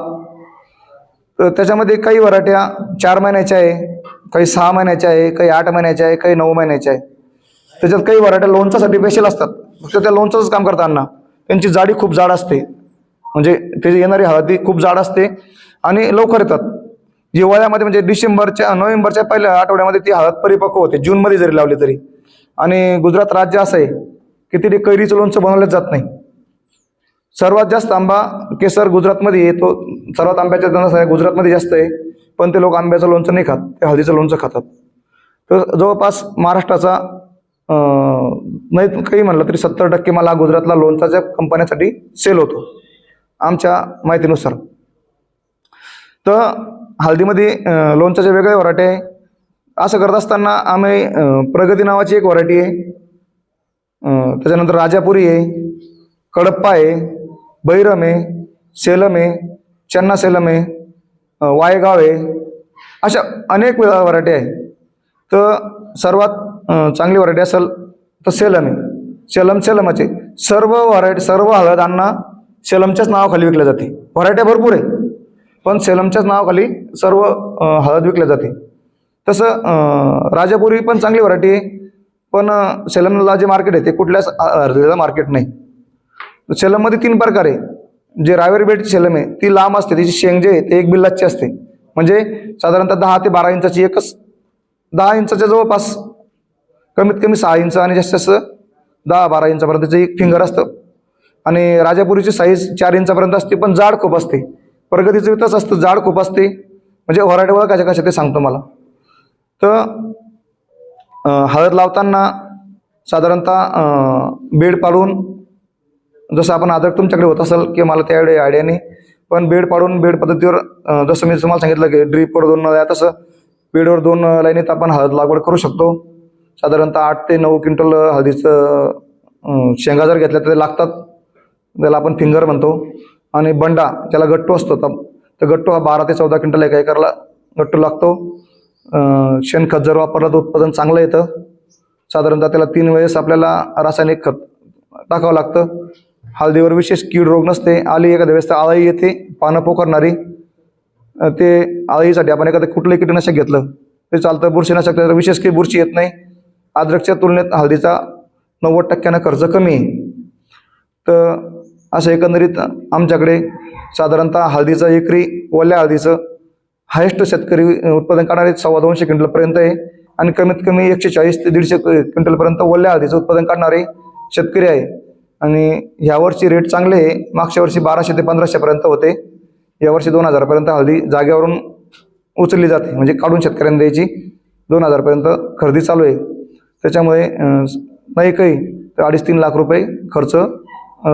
तर त्याच्यामध्ये काही व्हरायट्या 4 महिन्याच्या आहे, काही 6 महिन्याच्या आहे, काही 8 महिन्याच्या आहे, काही 9 महिन्याच्या आहे. त्याच्यात काही व्हरायट्या लोणच्यासाठी स्पेशल असतात, फक्त त्या लोणचंच काम करतात अण्णा. त्यांची जाडी खूप जाड असते, म्हणजे त्याची येणारी हळदी खूप जाड असते आणि लवकर येतात. हिवाळ्यामध्ये म्हणजे नोव्हेंबरच्या पहिल्या आठवड्यामध्ये ती हळद परिपक्व होते, जूनमध्ये जरी लावली तरी. आणि गुजरात राज्य असं आहे की तिथे कैरीचं लोणचं बनवलं जात नाही. सर्वात जास्त आंबा केसर गुजरातमध्ये येतो, सर्वात आंब्याच्या धंदा गुजरातमध्ये जास्त आहे, पण ते लोक आंब्याचं लोणचं नाही खात, ते हळदीचं लोणचं खातात. तर जवळपास महाराष्ट्राचा नाही काही म्हणलं तरी 70% मला गुजरातला लोणचाच्या कंपन्यासाठी सेल होतो आमच्या माहितीनुसार. तर हळदीमध्ये लोणच्याच्या वेगळ्या व्हरायटी आहे. असं करत असताना आम्ही प्रगती नावाची एक व्हरायटी आहे, त्याच्यानंतर राजापुरी आहे, कडप्पा आहे, बैरम आहे, सेलम आहे, चन्ना सेलम आहे, वायगाव आहे, अशा अनेक व्हरायटी आहे. तर सर्वात चांगली व्हरायटी असेल तर सेलम आहे. सेलमचे सर्व व्हरायटी, सर्व हळदांना सेलमच्याच नावाखाली विकल्या जाते. व्हरायट्या भरपूर आहे, पण सेलमच्याच नावाखाली सर्व हळद विकल्या जाते. तसं राजापुरी पण चांगली व्हरायटी आहे, पण सेलमला जे मार्केट आहे ते कुठल्याच हळदीला मार्केट नाही. सेलममध्ये 3 प्रकार आहे. जे रावेर बेडची सेलम आहे ती लांब असते, तिची शेंग जे आहे ते 1 बिल्लाची असते, म्हणजे साधारणतः 10 ते 12 इंचाची, 10 इंचाच्या जवळपास, कमीत कमी 6 इंच आणि जास्त जास्त 10-12 इंचापर्यंतचं एक फिंगर असतं. आणि राजापुरीची साईज 4 इंचापर्यंत असते, पण जाड खूप असते. प्रगतीचं तसं असतं, जाड खूप असते. म्हणजे व्हरायटी ओळखायच्या कशा ते सांगतो मला. तर हळद लावताना साधारणतः बेड पाडून, जसं आपण अद्रक तुमच्याकडे होत असेल किंवा मला त्यावेळी आयडिया नाही, पण बेड पाडून बेड पद्धतीवर, जसं मी तुम्हाला सांगितलं की ड्रीपवर 2 नळ्या, तसं बेडवर 2 लाईनीत आपण हळद लागवड करू शकतो. साधारणतः 8 ते 9 क्विंटल हळदीचं शेंगा जर घेतल्या तर ते लागतात, त्याला आपण फिंगर म्हणतो. आणि बंडा त्याला गट्टू असतो, तर गट्टू हा 12 ते 14 क्विंटल एका एकरला गट्टू लागतो. शेणखत जर वापरलं तर उत्पादन चांगलं येतं. साधारणतः त्याला 3 वेळेस आपल्याला रासायनिक खत टाकावं लागतं. हळदीवर विशेष कीड रोग नसते. आली एखाद्या वेळेस तर आळी येते, पानं पोखरणारी, ते आळीसाठी आपण एखादं कुठलंही कीटकनाशक घेतलं ते चालतं. बुरशीनाशक त्याला विशेष काही बुरशी येत नाही. अद्रकच्या तुलनेत हळदीचा 90% खर्च कमी आहे. तर असं एकंदरीत आमच्याकडे साधारणतः हळदीचं एकरी, ओल्या हळदीचं हायेस्ट शेतकरी उत्पादन काढणारे 250 क्विंटलपर्यंत आहे, आणि कमीत कमी 140 ते 150 क्विंटलपर्यंत ओल्या हळदीचं उत्पादन काढणारे शेतकरी आहे. आणि ह्यावर्षी रेट चांगले आहे. मागच्या वर्षी 1200 ते 1500 होते, यावर्षी 2000 हळदी जागेवरून उचलली जाते, म्हणजे काढून शेतकऱ्यांना द्यायची. 2000 खरेदी चालू आहे. त्याच्यामुळे नाही काही तर 2.5-3 लाख रुपये खर्च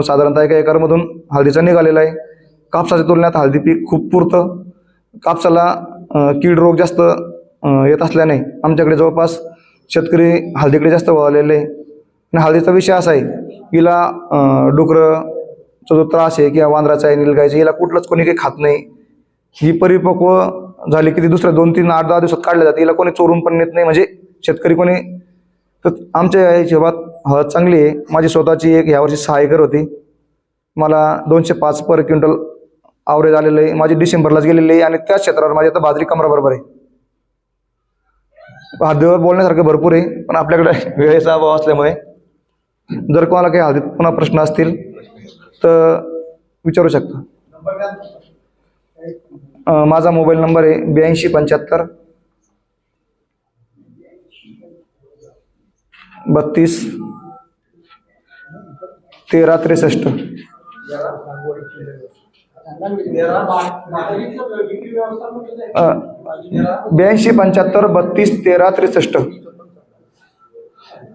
साधारणतः एका एकरमधून हळदीचा निघालेला आहे. कापसाच्या तुलनेत हळदी पीक खूप पुरतं. कापसाला कीड रोग जास्त येत असल्याने आमच्याकडे जवळपास शेतकरी हळदीकडे जास्त वळलेले आहे. आणि हळदीचा विषय असा आहे, हिला डुकरचा जो त्रास आहे किंवा वांद्राचा आहे, निलगायचा, हिला कुठलंच कोणी काही खात नाही. ही परिपक्व झाली की ती दुसऱ्या 2-3, 8-10 दिवसात काढल्या जाते. हिला कोणी चोरून पण नेत नाही, म्हणजे शेतकरी कोणी. तर आमच्या या हिशोबात हळद चांगली आहे. माझी स्वतःची एक यावर्षी 6 एकर होती. मला 205 पर क्विंटल ॲव्हरेज आलेलं आहे. माझी डिसेंबरलाच गेलेली आहे, आणि त्याच क्षेत्रावर माझी आता बाजरी कमराबरोबर आहे. हळदीवर बोलण्यासारखं भरपूर आहे, पण आपल्याकडे वेळेचा अभाव असल्यामुळे जर कोणाला काही हळदीत पुन्हा प्रश्न असतील तर विचारू शकता. माझा मोबाईल नंबर आहे 8275 32 13 63. 8275 32 13 63.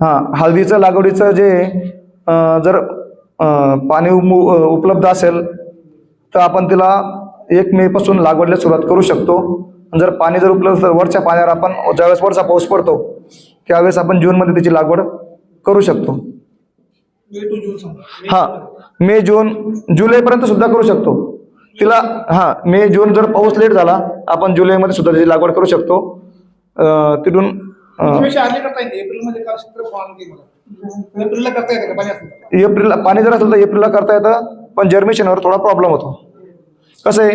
हां, हळदीचं लागवडीचं जे जर पाणी उपलब्ध असेल तर आपण तिला 1 मे पासून लागवडीला सुरुवात करू शकतो. जर पाणी जर उपलब्ध, तर वरच्या पाण्यावर आपण ज्यावेळेस वरचा पाऊस पडतो त्यावेळेस आपण जूनमध्ये त्याची लागवड करू शकतो. हां, मे जून जुलैपर्यंत सुद्धा करू शकतो तिला. हां, मे जून जर पाऊस लेट झाला आपण जुलैमध्ये सुद्धा त्याची लागवड करू शकतो. तिथून त्याच्यापेक्षा आधी करता येईल एप्रिलमध्ये काल क्षेत्र फवारणी मला एप्रिलला करता येतं का पाणी असतं एप्रिलला पाणी जर असेल तर एप्रिलला करता येतं, पण जर्मिशनवर थोडा प्रॉब्लेम होतो. कसं आहे,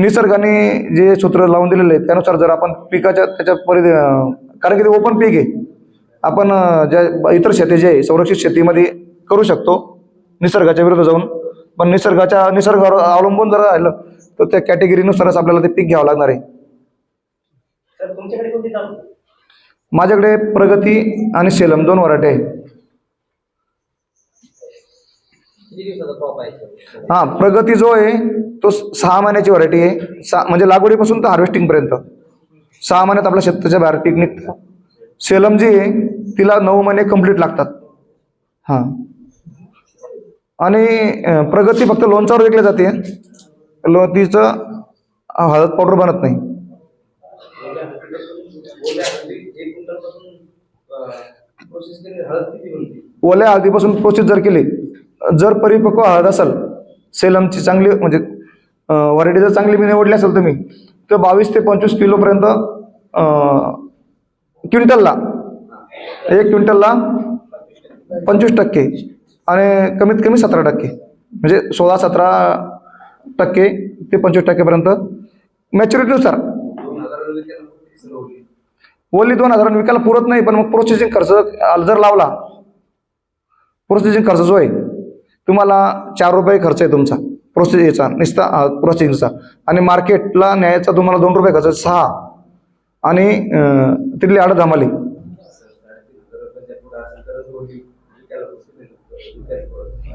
निसर्गाने जे सूत्र लावून दिलेले आहे त्यानुसार जर आपण पिकाच्या त्याच्या कारण की ते ओपन पीक आहे, आपण ज्या इतर शेती जे आहे संरक्षित शेतीमध्ये करू शकतो निसर्गाच्या विरुद्ध जाऊन, पण निसर्गावर अवलंबून जर राहिलं तर त्या कॅटेगरीनुसारच आपल्याला ते पीक घ्यावं लागणार आहे. तर तुमच्याकडे कोणती जात? माझ्याकडे प्रगती आणि सेलम 2 व्हरायटी आहे. किती दिवसाचा क्रॉप आहे? हा, प्रगती जो आहे तो 6 महिन्याची व्हरायटी आहे. म्हणजे लागवडीपासून तर हार्वेस्टिंग पर्यंत 6 महिन्यात आपल्या शेताच्या बाहेर पीक निघतं. सेलम जी आहे तिला 9 महिने कंप्लीट लागतात. हा, आणि प्रगती फक्त लोणच्यावर विकली जाते, तिचं हळद पावडर बनत नाही. ओल्या हळदीपासून प्रोसेस जर केली, जर परिपक्व हळद असेल सेलमची चांगली म्हणजे व्हरायटी जर चांगली मी निवडली असेल तुम्ही, तर 22 ते 25 किलोपर्यंत क्विंटलला, 1 क्विंटलला 25% आणि कमीत कमी 17%, म्हणजे 16-17% ते 25% पर्यंत मॅच्युरिटीनुसार. ओली 2000 विकायला पुरत नाही, पण मग प्रोसेसिंग खर्च जर लावला, प्रोसेसिंग खर्च जो आहे तुम्हाला 4 रुपये खर्च आहे तुमचा प्रोसेसिंगचा, नुसता प्रोसेसिंगचा, आणि मार्केटला न्यायचा तुम्हाला 2 रुपये खर्च, 6 आणि तिथली आडत आम्हाला.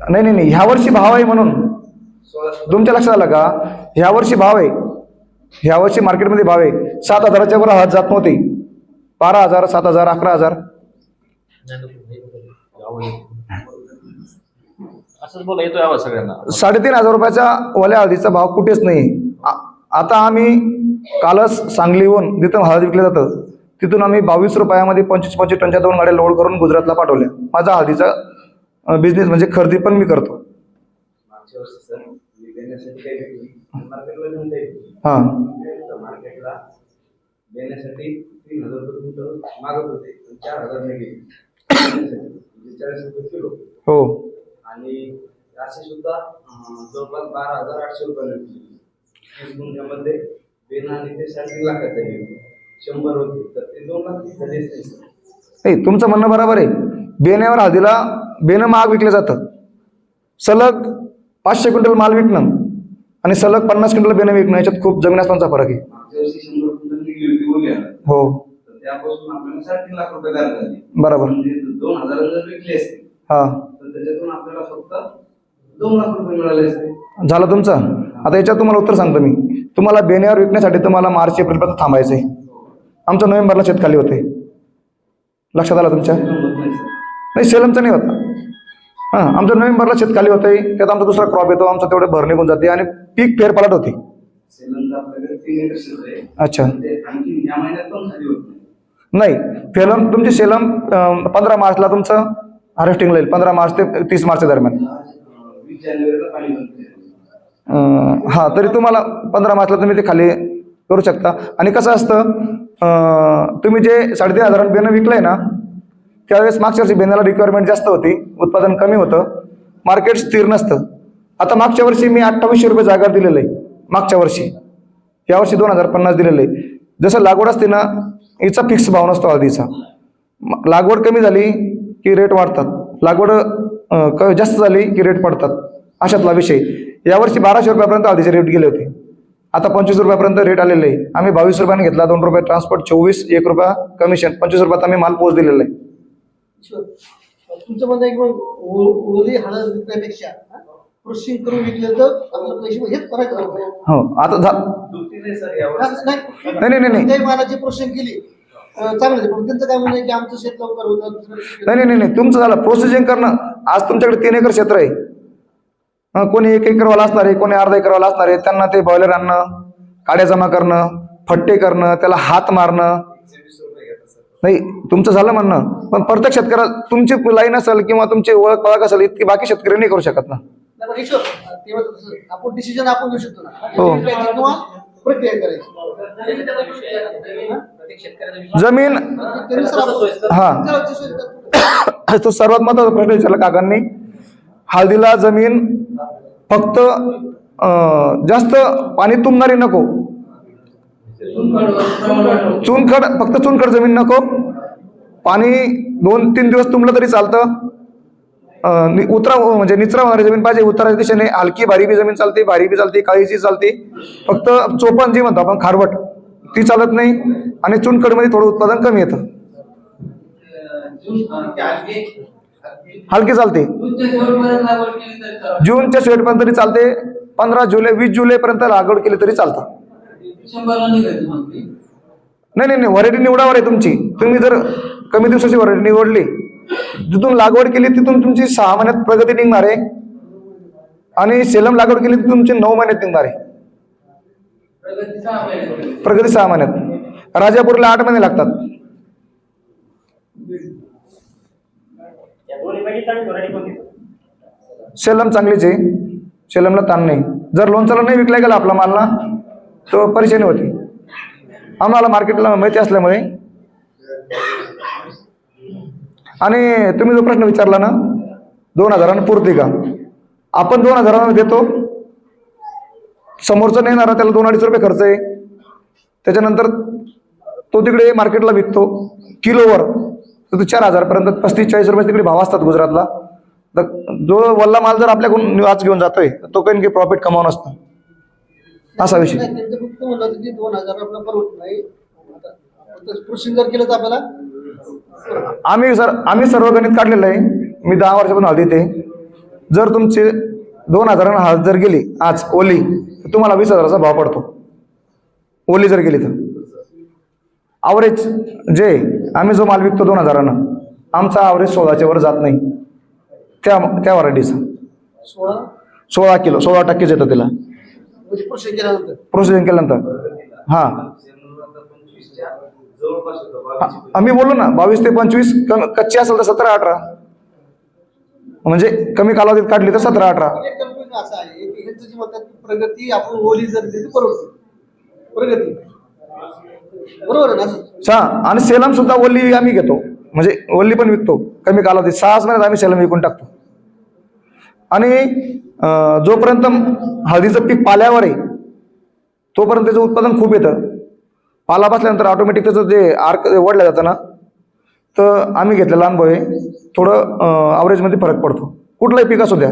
नाही, ह्या वर्षी भाव आहे म्हणून तुमच्या लक्षात आलं का? ह्या वर्षी भाव आहे, ह्या वर्षी मार्केटमध्ये भाव आहे. 7,000च्या वर हळद जात नव्हती, 12,000, 7,000, 11,000. असंच बोला, येतोय आवाज सगळ्यांना. 3,500 रुपयाचा ओल्या हळदीचा भाव कुठेच नाही. आता आम्ही कालच सांगलीहून जिथं हळद विकलं जातं तिथून आम्ही 22 रुपयामध्ये 25 टनच्या 2 गाड्या लोड करून गुजरातला पाठवल्या. माझा हळदीचा बिझनेस म्हणजे खरेदी पण मी करतो. हा, मार्केटला देण्यासाठी 3,000 रुपये मागत होते, 4,000 ने गेले, 40 रुपये किलो. हो, आणि असे सुद्धा जवळपास 12,800 रुपये भेटले. 30 गुंठ्यामध्ये बेना आणि ते 3.5 लाखाचे गेले, 100 होते तर ते 2 लाख झालेच नाही सर. नाही, तुमचं म्हणणं बरोबर आहे. बेण्यावर हळदीला बेनं महाग विकलं जातं. सलग 500 क्विंटल माल विकणं आणि सलग 50 क्विंटल बेनं विकणं याच्यात खूप जमीन आसमानचा फरक आहे. मागच्या वर्षी 100 क्विंटल निघली होती ओल्या, हो, तर त्यापासून आपल्याला 3.5 लाख रुपये झाले झाले. बरोबर. म्हणजे 2,000 जर विकले असते हा, तर त्याच्यातून आपल्याला फक्त 2 लाख रुपये मिळाले असते. झालं तुमचं. आता याच्यात तुम्हाला उत्तर सांगतो मी. तुम्हाला बेण्यावर विकण्यासाठी तुम्हाला मार्च एप्रिलपर्यंत थांबायचं आहे. आमचं नोव्हेंबरला शेत खाली होते. लक्षात आलं तुमच्या? नाही, सेलमचं नाही होत. हां, आमचं नोव्हेंबरला शेत खाली होतंय, त्यात आमचा दुसरा क्रॉप येतो, आमचं तेवढे भर निघून जाते आणि पीक फेरपालट होते. सेलमचं आपल्याकडे 3 एकर क्षेत्र आहे. अच्छा. ते आणखी या महिन्यात पण खाली होत नाही. नाही, तुमची सेलम 15 मार्चला तुमचं हार्वेस्टिंगला येईल, 15 मार्च ते 30 मार्च दरम्यान. 20 जानेवारीला पाणी बंद. हां, तरी तुम्हाला 15 मार्चला तुम्ही ते खाली करू शकता. आणि कसं असतं, तुम्ही जे 3,500 बेनं विकलंय ना, त्यावेळेस मागच्या वर्षी बेनाला रिक्वायरमेंट जास्त होती, उत्पादन कमी होतं, मार्केट स्थिर नसतं. आता मागच्या वर्षी मी 2800 रुपये जागा दिलेलं आहे मागच्या वर्षी, यावर्षी 2,050 दिलेलं आहे. जसं लागवड असते ना, हिचा फिक्स भाव नसतो हळदीचा. लागवड कमी झाली की रेट वाढतात, लागवड जास्त झाली की रेट पडतात, अशातला विषय. यावर्षी 1,200 रुपयापर्यंत हळदीचे रेट गेले होते, आता 25 रुपयापर्यंत रेट आलेले आहे. आम्ही 22 रुपयाने घेतला, 2 रुपये ट्रान्सपोर्ट, 24, 1 रुपया कमिशन, 25 रुपयात आम्ही माल पोच दिलेला आहे. तुमचं म्हणणं आहे की मग ओली हळद विकण्यापेक्षा प्रोसेसिंग करून विकलं तर आपल्याला पैसे हेच करायचं. हो, आता सर यावर नाही, काही मालाची प्रोसेसिंग केली चांगलं, पण त्यांचं काय म्हणणं आहे की आमचं शेत लवकर होतं. नाही, तुमचं झालं प्रोसेसिंग करणं. आज तुमच्याकडे 3 एकर क्षेत्र आहे, कोणी 1 एकरवाला असणार आहे, कोणी अर्धा एकरवाला असणार आहे. त्यांना ते बॉयलर आणणं, काड्या जमा करणं, फट्टे करणं, त्याला हात मारणं. नाही, तुमचं झालं म्हणणं, पण प्रत्येक शेतकऱ्याला तुमची लाईन असेल किंवा तुमची ओळख पाळख असेल, इतकी बाकी शेतकरी नाही करू शकत ना. आपण डिसिजन आपण घेऊ शकतो ना. हो. किंवा प्रक्रिया करायची. जमीन त्यानुसार आपण हा करायची सोय करतो. तो सर्वात महत्वाचा प्रश्न विचारला काकांनी. हळदीला जमीन फक्त जास्त पाणी तुंबणारी नको, चुनखड, फक्त चुनखड जमीन नको. पाणी 2-3 दिवस तुंबलं तरी चालतं. म्हणजे निचरा होणारी जमीन पाहिजे. उतराच्या दिशेने हलकी भारी बी जमीन चालते, भारी बी चालते, काळीची चालते. फक्त चोपण जी म्हणतो आपण खारवट ती चालत नाही. आणि चुनखडमध्ये थोडं उत्पादन कमी येतं. हलकी चालते. जूनच्या शेवटपर्यंत तरी चालते. 15 जुलै 20 जुलैपर्यंत लागवड केली तरी चालतं. नाही, व्हरायटी निवडावर आहे तुमची. तुम्ही जर कमी दिवसाची व्हरायटी निवडली, जिथून लागवड केली तिथून तुमची 6 महिन्यात प्रगती निघणार आहे. आणि सेलम लागवड केली ती तुमची 9 महिन्यात निघणार आहे. प्रगती 6 महिन्यात. राजापूरला 8 महिने लागतात. सेलम चांगलीच आहे. सेलमला ताण नाही. जर लोणचाला नाही विकला गेला आपला मालला तो परेशानी होती. आम्हाला मार्केटला माहिती असल्यामुळे. आणि तुम्ही जो प्रश्न विचारला ना 2000 पुरते का, आपण 2000 देतो. समोरचा नेणारा त्याला 2-2.5 रुपये खर्च आहे. त्याच्यानंतर तो तिकडे मार्केटला विकतो किलोवर, तर तो 4000 पर्यंत 35-40 रुपये तिकडे भाव असतात गुजरातला. तर जो वल्ला माल जर आपल्याकडून आज घेऊन जातोय तो काही प्रॉफिट कमावून असतं. असा विषय. नाही, त्यांचं फक्त म्हणलं होतं की 2000 आपल्याला परवडत नाही. आता प्रोसेसिंग जर केलं तर आपल्याला आम्ही सर्व गणित काढलेलं आहे. मी 10 वर्षापासून हळदी ते. जर तुमचे 2000 हळद जर गेली आज ओली, तर तुम्हाला 20,000चा भाव पडतो. ओली जर गेली तर ॲव्हरेज जे आम्ही जो माल विकतो 2000, आमचा ॲव्हरेज 16च्या वर जात नाही. त्या व्हरायटीचा 16 किलो 16% येतं तिला म्हणजे प्रोसेसिंग केल्यानंतर. प्रोसेसिंग केल्यानंतर. हां, आम्ही बोललो ना 22 ते 25. कच्ची असेल तर 17-18, म्हणजे कमी कालावधीत काढली तर 17-18. एक कन्फ्युजन असं आहे की हे तुझी म्हणतात की प्रगती आपण ओली जर दिली तर परवडते. प्रगती बरोबर आहे ना. आणि सेलम सुद्धा ओली आम्ही घेतो, म्हणजे ओली पण विकतो कमी कालावधीत. 6 महिन्यात आम्ही सेलम विकून टाकतो. आणि जोपर्यंत हळदीचं पीक पाल्यावर आहे तोपर्यंत त्याचं उत्पादन खूप येतं. पाला बसल्यानंतर ऑटोमॅटिक त्याचं जे आर्क वडलं जातं ना, तर आम्ही घेतलेला अनुभव आहे. थोडं ॲव्हरेजमध्ये फरक पडतो. कुठलाही पीक असू द्या.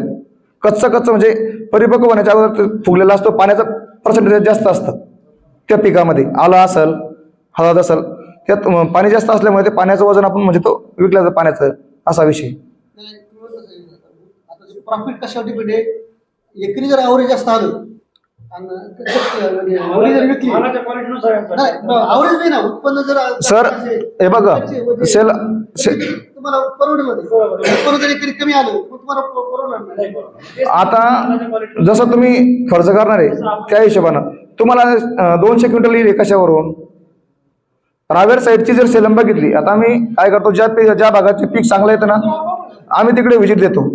कच्चं म्हणजे परिपक्व होण्याच्या अगोदर फुगलेला असतो. पाण्याचं पर्सेंटेज जास्त असतं त्या पिकामध्ये. आलं असेल, हळद असेल, त्यात पाणी जास्त असल्यामुळे ते पाण्याचं वजन आपण म्हणजे तो विकला जातं पाण्याचं. असा विषय. प्रॉफिट कशावर डिपेंड आहे. एकरी जर ॲव्हरेज जास्त आलं आणि ओली जर विकली नाही, ॲव्हरेज नाही ना, उत्पन्न जर सर हे बघा तुम्हाला परवडेल. उत्पन्न जर एकरी कमी आलं मग तुम्हाला परवडणार नाही. आता जसं तुम्ही खर्च करणार आहे त्या हिशोबानं तुम्हाला 200 क्विंटल येईल कशावरून. रावेर साईडची जर सेलम बघितली, आता आम्ही काय करतो, ज्या भागाचे पीक चांगलं येतं ना आम्ही तिकडे व्हिजिट देतो.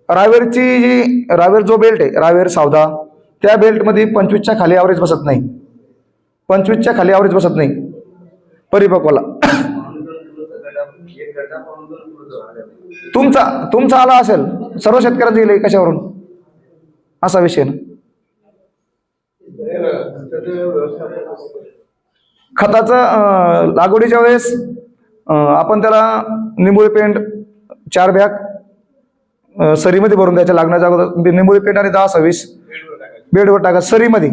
रावेर जो बेल्ट आहे, रावेर सावदा, त्या बेल्टमध्ये 25च्या खाली ॲव्हरेज बसत नाही. 25च्या खाली ॲव्हरेज बसत नाही परिपक्वाला. तुमचा आला असेल, सर्व शेतकऱ्यांचा गेले कशावरून, असा विषय ना. खताचं लागवडीच्या वेळेस आपण त्याला निंबोळी पेंट 4 बॅग सरीमध्ये भरून द्यायच्या. लागण्याच्या अगोदर निंबोळी पेंट आणि 10-26 बेडवर टाका सरीमध्ये.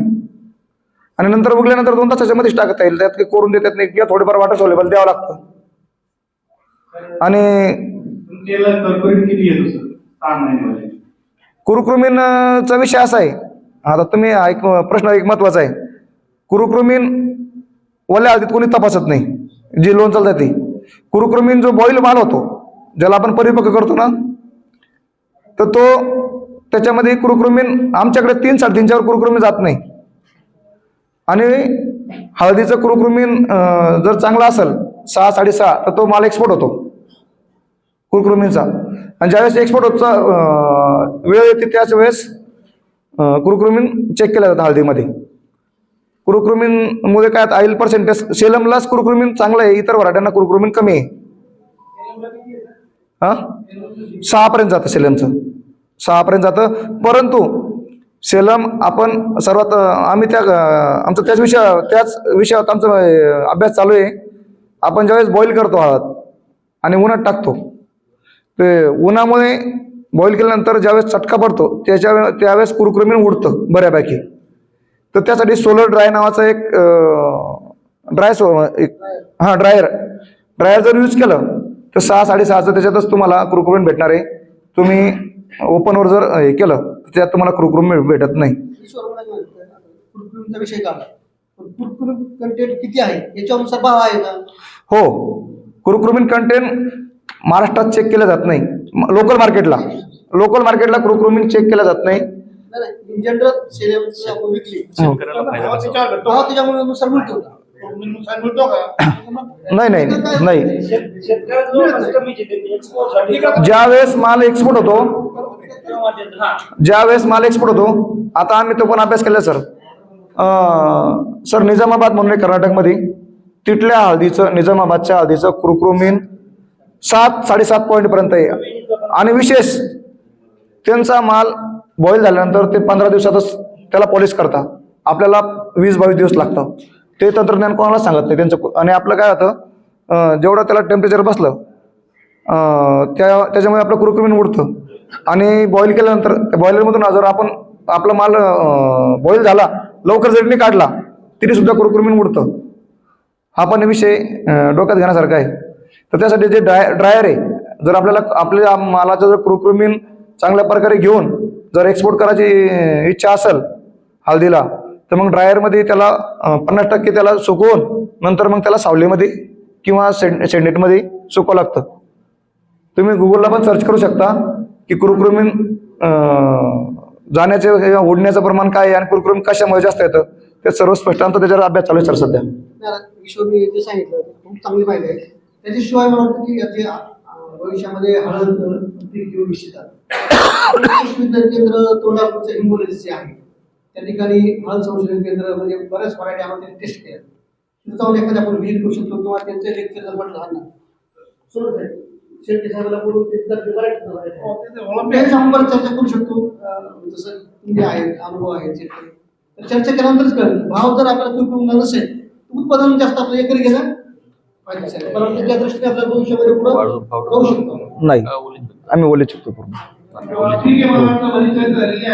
आणि नंतर उगल्यानंतर 2 तासाच्या मध्येच टाकता येईल. त्यात काही कोरून देतात नाही किंवा थोडीफार वॉटर सोल्युबल द्यावं लागतं. आणि कुरुक्रुमिनचा विषय असा आहे. आता तुम्ही प्रश्न एक महत्वाचा आहे. कुरुक्रुमिन ओल्या हळदीत कोणी तपासत नाही, जी लोण चालतात ती. कुरुक्रुमिन जो बॉईल माल होतो, ज्याला आपण परिपक्व करतो ना, तर तो त्याच्यामध्ये कुरुक्रुमिन आमच्याकडे 3-3.5च्या वर कुरुक्रुमिन जात नाही. आणि हळदीचं कुरुक्रुमिन जर चांगला असेल 6-6.5, तर तो माल एक्सपोर्ट होतो कुरुक्रुमिनचा. आणि ज्यावेळेस एक्सपोर्ट होता वेळ येते त्याच वेळेस कुरुक्रुमिन चेक केलं जातं हळदीमध्ये. कुरुक्रुमिनमुळे काय आईल पर्सेंटेज सेलमलाच कुरुक्रुमिन चांगलं आहे, इतर व्हरायट्यांना कुरुक्रुमिन कमी आहे. हा 6 जातं सेलमचं, 6 जातं. परंतु सेलम आपण सर्वात आम्ही आमचं त्याच विषयावर आमचा अभ्यास चालू आहे. आपण ज्यावेळेस बॉईल करतो हळद आणि उन्हात टाकतो, ते उन्हामुळे बॉईल केल्यानंतर ज्यावेळेस चटका पडतो त्यावेळेस कुरुक्रुमिन उडतं बऱ्यापैकी. तर त्यासाठी सोलर ड्राय नावाचा एक ड्रायर जर यूज केलं तर 6-6.5चं त्याच्यातच तुम्हाला कुरुक्रुमिन भेटणार आहे. तुम्ही ओपनवर जर हे केलं तर त्यात तुम्हाला कुरुक्रुमिन भेटत नाही. कुरकुरीचा विषय काढला, पण कुरकुरी कंटेंट किती आहे याच्यानुसार भाव आहे का? हो, कुरुक्रुमिन कंटेंट महाराष्ट्रात चेक केलं जात नाही. लोकल मार्केटला कुरुक्रुमिन चेक केलं जात नाही. इन जनरल सेलम आपण विकली भाव त्याच्यामुळे नुसार मिळतो का? नाही. ज्यावेळेस माल एक्सपोर्ट होतो, आता आम्ही तो पण अभ्यास केला सर. निजामाबाद म्हणून आहे कर्नाटकमध्ये, तिथल्या निजामाबादच्या हळदीचं कुरुक्रुमिन 7-7.5 पॉईंटपर्यंत आहे. आणि विशेष त्यांचा माल बॉईल झाल्यानंतर ते 15 दिवसातच त्याला पॉलिश करता. आपल्याला 20-22 दिवस लागतं. ते तंत्रज्ञान कोणाला सांगत नाही त्यांचं. आणि आपलं काय होतं, जेवढं त्याला टेम्परेचर बसलं त्याच्यामुळे आपलं कुरुक्रुमिन उडतं. आणि बॉईल केल्यानंतर त्या बॉयलरमधून जर आपला माल बॉईल झाला, लवकर जरी नाही काढला तरी सुद्धा कुरुक्रुमिन उडतं. हा पण विषय डोक्यात घेण्यासारखा आहे. तर त्यासाठी जे ड्रायर आहे, जर आपल्या मालाचं जर कुरुक्रुमिन चांगल्या प्रकारे घेऊन जर एक्सपोर्ट करायची इच्छा असेल हळदीला, तर मग ड्रायरमध्ये त्याला 50% त्याला सुकवून नंतर मग त्याला सावलीमध्ये किंवा शेंडेटमध्ये सुकवावं लागतं. तुम्ही गुगलला पण सर्च करू शकता की कुरुक्रुमिन जाण्याचे उडण्याचं प्रमाण काय आहे आणि कुरुक्रुमिन कशामुळे जास्त येतं, ते सर्व स्पष्टांत त्याच्यावर अभ्यास चालू आहे सर सध्या. ईश्वरने जे सांगितलं खूप चांगली माहिती आहे. त्याच्याशिवाय मला वाटतं की जे भविष्यामध्ये हळद पीक घेऊ इच्छितात, केंद्र तोंडापूरचं हिंगोली जे आहे त्या ठिकाणी हळद संशोधन केंद्र म्हणजे बऱ्याच व्हरायटी आम्हाला टेस्ट केल्या. तिथं जाऊन एखाद्या आपण व्हिजिट करू शकतो किंवा त्यांचे लेक्चर जर म्हटलं ना सोडत आहे शेट्टी साहेबांना बोलून आपण चर्चा करू शकतो. जसं तुम्ही आहेत, अनुभव आहे, चर्चा केल्यानंतरच कळेल. भाव जर आपल्याला कुरुक्रुमिनला नसेल तर उत्पादन जास्त आपलं एकरी गेलं पाहिजे. परंतु त्या दृष्टीने आपल्या भविष्यामध्ये पुढे जाऊ शकतो. नाही, आम्ही ओले शकतो पूर्ण. ठीक आहे.